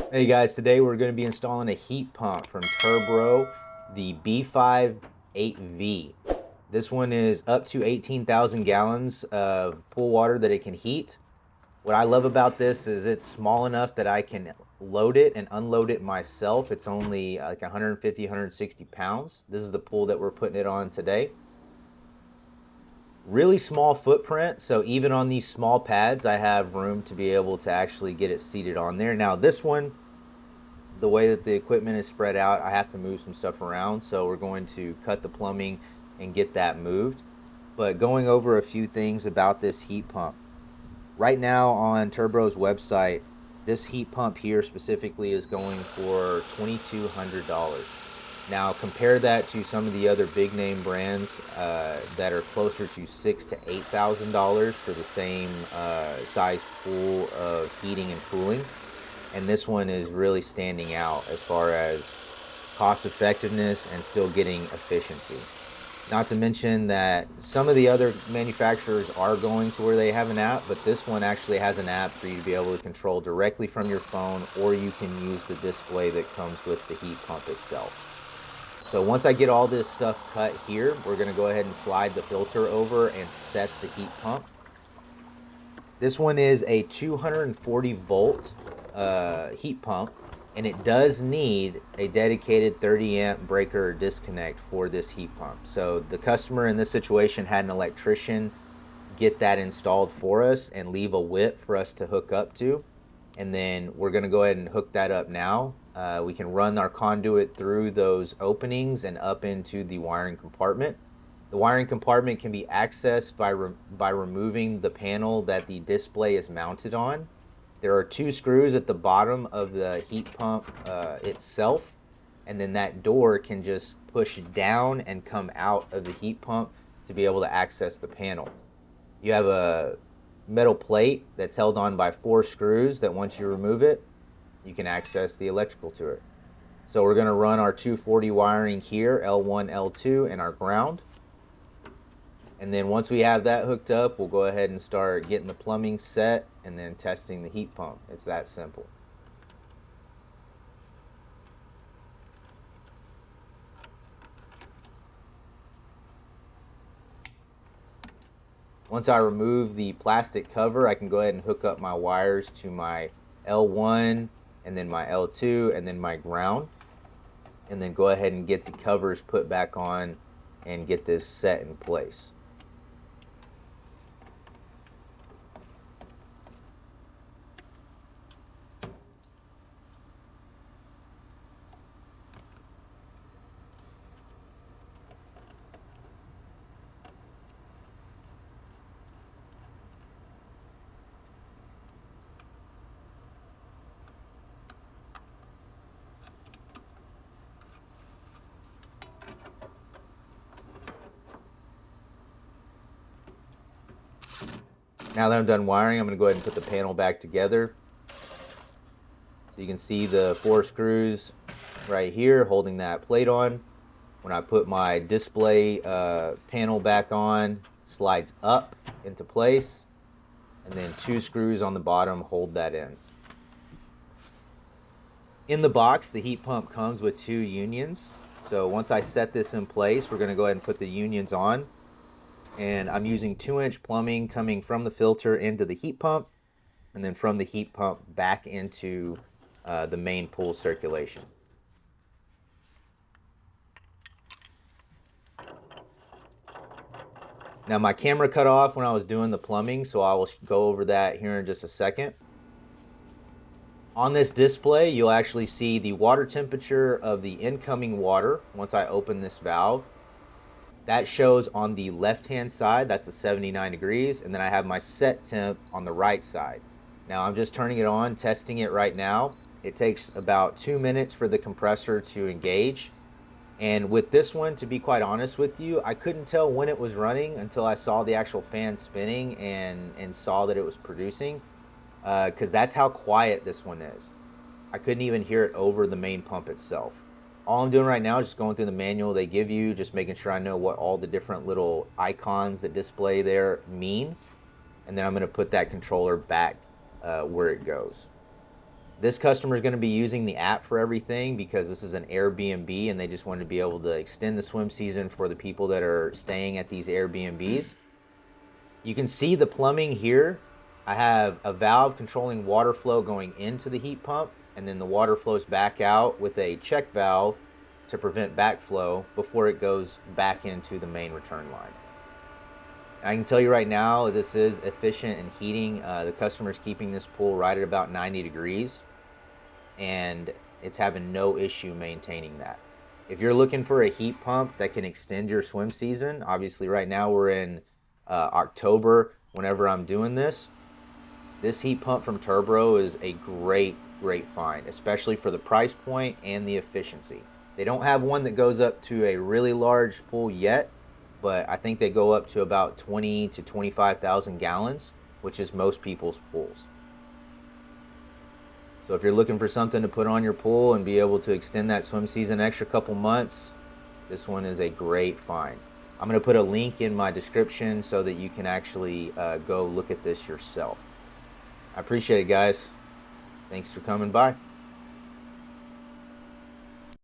Hey guys, today we're going to be installing a heat pump from TURBRO, the B58V. This one is up to 18,000 gallons of pool water that it can heat. What I love about this is it's small enough that I can load it and unload it myself. It's only like 150, 160 pounds. This is the pool that we're putting it on today. Really small footprint, so even on these small pads, I have room to be able to actually get it seated on there. Now this one, the way that the equipment is spread out, I have to move some stuff around. So we're going to cut the plumbing and get that moved. But going over a few things about this heat pump. Right now on TURBRO's website, this heat pump here specifically is going for $2,200. Now compare that to some of the other big name brands that are closer to $6,000 to $8,000 for the same size pool of heating and cooling. And this one is really standing out as far as cost effectiveness and still getting efficiency. Not to mention that some of the other manufacturers are going to where they have an app, but this one actually has an app for you to be able to control directly from your phone, or you can use the display that comes with the heat pump itself. So once I get all this stuff cut here, we're going to go ahead and slide the filter over and set the heat pump. This one is a 240 volt heat pump, and it does need a dedicated 30 amp breaker or disconnect for this heat pump. So the customer in this situation had an electrician get that installed for us and leave a whip for us to hook up to. And then we're going to go ahead and hook that up now. We can run our conduit through those openings and up into the wiring compartment. The wiring compartment can be accessed by removing the panel that the display is mounted on. There are two screws at the bottom of the heat pump itself, and then that door can just push down and come out of the heat pump to be able to access the panel. You have a metal plate that's held on by 4 screws that once you remove it, you can access the electrical to it. So we're going to run our 240 wiring here, L1, L2, and our ground. And then once we have that hooked up, we'll go ahead and start getting the plumbing set and then testing the heat pump. It's that simple. Once I remove the plastic cover, I can go ahead and hook up my wires to my L1 and then my L2 and then my ground. And then go ahead and get the covers put back on and get this set in place. Now that I'm done wiring, I'm going to go ahead and put the panel back together. So you can see the 4 screws right here holding that plate on. When I put my display panel back on, slides up into place, and then 2 screws on the bottom hold that in. In the box, the heat pump comes with 2 unions. So once I set this in place, we're going to go ahead and put the unions on. And I'm using 2-inch plumbing coming from the filter into the heat pump, and then from the heat pump back into the main pool circulation. Now my camera cut off when I was doing the plumbing, so I will go over that here in just a second. On this display, you'll actually see the water temperature of the incoming water once I open this valve. That shows on the left-hand side, that's the 79 degrees, and then I have my set temp on the right side. Now I'm just turning it on, testing it right now. It takes about 2 minutes for the compressor to engage. And with this one, to be quite honest with you, I couldn't tell when it was running until I saw the actual fan spinning and saw that it was producing, because that's how quiet this one is. I couldn't even hear it over the main pump itself. All I'm doing right now is just going through the manual they give you, just making sure I know what all the different little icons that display there mean. And then I'm going to put that controller back where it goes. This customer is going to be using the app for everything because this is an Airbnb and they just want to be able to extend the swim season for the people that are staying at these Airbnbs. You can see the plumbing here. I have a valve controlling water flow going into the heat pump, and then the water flows back out with a check valve to prevent backflow before it goes back into the main return line. I can tell you right now, this is efficient in heating. The customer's keeping this pool right at about 90 degrees, and it's having no issue maintaining that. If you're looking for a heat pump that can extend your swim season, obviously right now we're in October whenever I'm doing this. This heat pump from TURBRO is a great find, especially for the price point and the efficiency. They don't have one that goes up to a really large pool yet, but I think they go up to about 20 to 25,000 gallons, which is most people's pools. So if you're looking for something to put on your pool and be able to extend that swim season an extra couple months, this one is a great find. I'm going to put a link in my description so that you can actually go look at this yourself. I appreciate it, guys. Thanks for coming by.